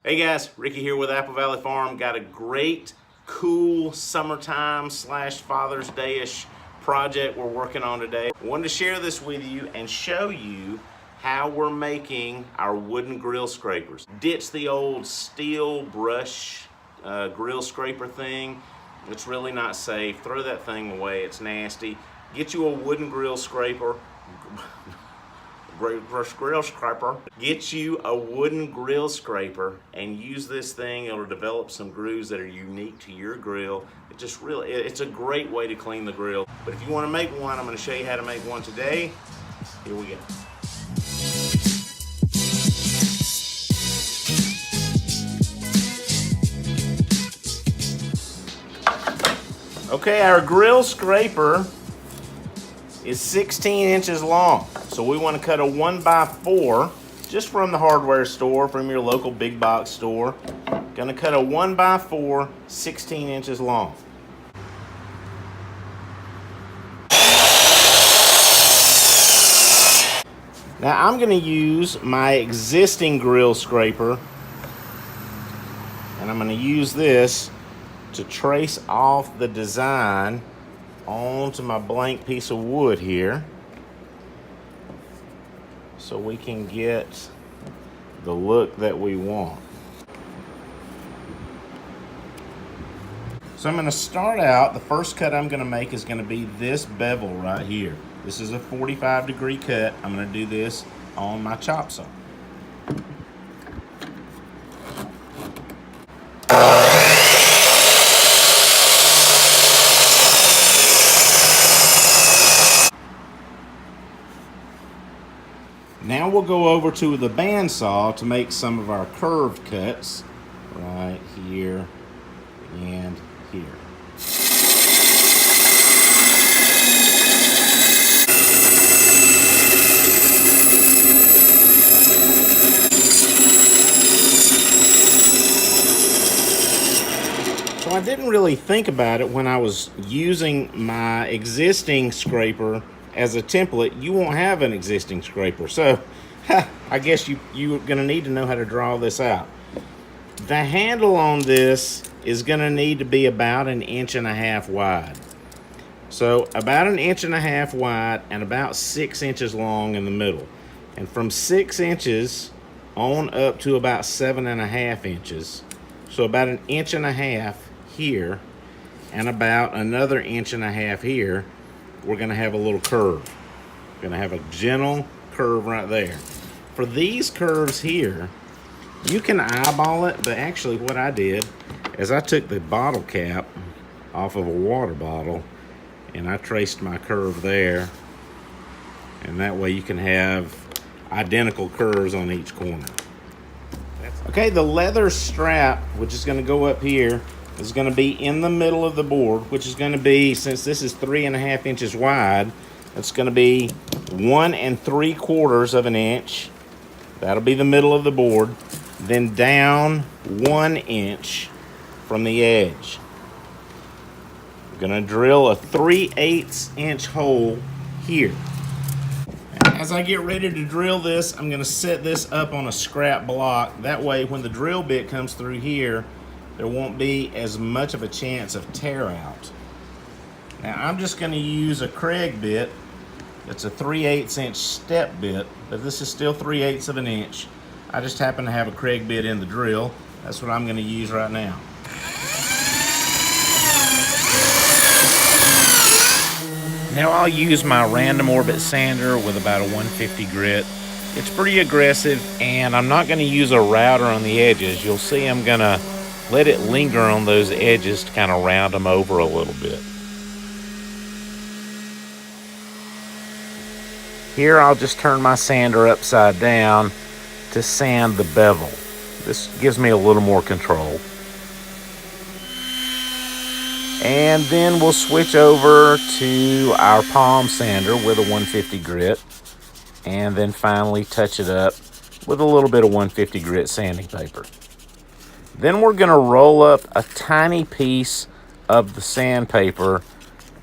Hey guys, Ricky here with Apple Valley Farm. Got a great, cool summertime / Father's Day-ish project we're working on today. I wanted to share this with you and show you how we're making our wooden grill scrapers. Ditch the old steel brush grill scraper thing. It's really not safe. Throw that thing away, it's nasty. Get you a wooden grill scraper. Grill scraper. Get you a wooden grill scraper and use this thing. It'll develop some grooves that are unique to your grill. It's a great way to clean the grill. But if you want to make one, I'm going to show you how to make one today. Here we go. Okay, our grill scraper is 16 inches long. So we want to cut a 1x4 just from the hardware store, from your local big box store. Gonna cut a 1x4, 16 inches long. Now I'm gonna use my existing grill scraper, and I'm gonna use this to trace off the design onto my blank piece of wood here, so we can get the look that we want. So I'm going to start out, the first cut I'm going to make is going to be this bevel right here. This is a 45-degree cut. I'm going to do this on my chop saw. Now we'll go over to the bandsaw to make some of our curved cuts right here and here. So I didn't really think about it when I was using my existing scraper as a template. You won't have an existing scraper, so I guess you're gonna need to know how to draw this out. The handle on this is gonna need to be about 1.5 inches wide. So about 1.5 inches wide and about 6 inches long in the middle. And from 6 inches on up to about 7.5 inches. So about 1.5 inches here and about another 1.5 inches here, we're gonna have a little curve. We're gonna have a gentle curve right there. For these curves here, you can eyeball it, but actually what I did is I took the bottle cap off of a water bottle and I traced my curve there, and that way you can have identical curves on each corner. Okay, the leather strap, which is gonna go up here, is going to be in the middle of the board, which is going to be, since this is 3.5 inches wide, it's going to be 1 3/4 inch. That'll be the middle of the board. Then down 1 inch from the edge. I'm going to drill a 3/8 inch hole here. As I get ready to drill this, I'm going to set this up on a scrap block. That way, when the drill bit comes through here, there won't be as much of a chance of tear out. Now I'm just going to use a Craig bit. It's a 3/8 inch step bit, but this is still 3/8 of an inch. I just happen to have a Craig bit in the drill. That's what I'm going to use right now. Now I'll use my random orbit sander with about a 150 grit. It's pretty aggressive, and I'm not going to use a router on the edges. You'll see I'm going to let it linger on those edges to kind of round them over a little bit. Here I'll just turn my sander upside down to sand the bevel. This gives me a little more control. And then we'll switch over to our palm sander with a 150 grit, and then finally touch it up with a little bit of 150 grit sanding paper. Then we're going to roll up a tiny piece of the sandpaper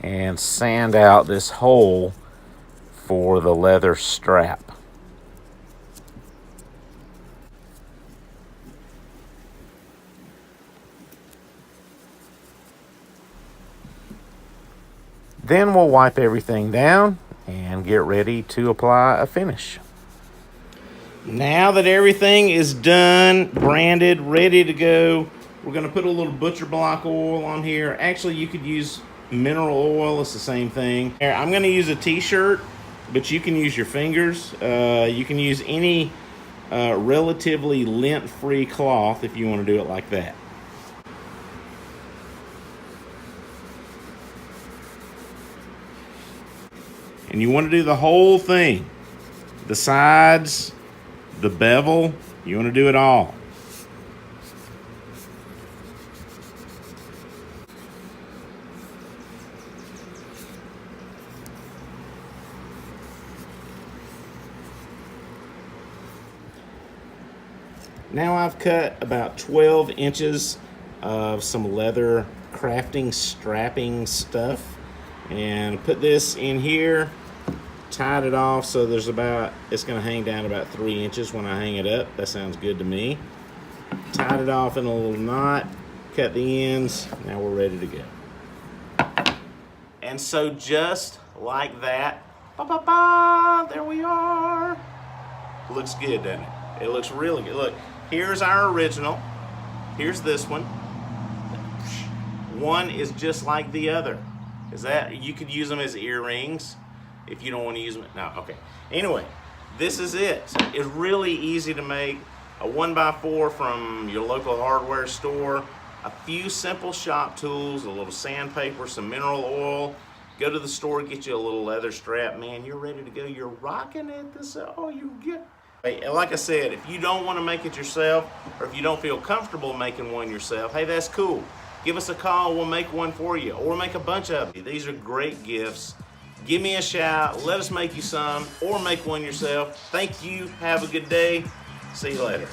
and sand out this hole for the leather strap. Then we'll wipe everything down and get ready to apply a finish. Now that everything is done, branded, ready to go, we're going to put a little butcher block oil on here. Actually, you could use mineral oil. It's the same thing. I'm going to use a t-shirt, but you can use your fingers. You can use any relatively lint-free cloth if you want to do it like that. And you want to do the whole thing. The sides, the bevel, you want to do it all. Now I've cut about 12 inches of some leather crafting strapping stuff and put this in here, tied it off so it's gonna hang down about 3 inches when I hang it up. That sounds good to me. Tied it off in a little knot, cut the ends, now we're ready to go. And so just like that, there we are. Looks good, doesn't it? It looks really good. Look, here's our original. Here's this one. One is just like the other. You could use them as earrings if you don't want to use them. No, okay. Anyway, this is it. It's really easy to make. A 1x4 from your local hardware store. A few simple shop tools, a little sandpaper, some mineral oil. Go to the store, get you a little leather strap. Man, you're ready to go. You're rocking it. This is all you get. And like I said, if you don't want to make it yourself, or if you don't feel comfortable making one yourself, hey, that's cool. Give us a call, we'll make one for you, or make a bunch of them. These are great gifts. Give me a shout, let us make you some, or make one yourself. Thank you, have a good day. See you later.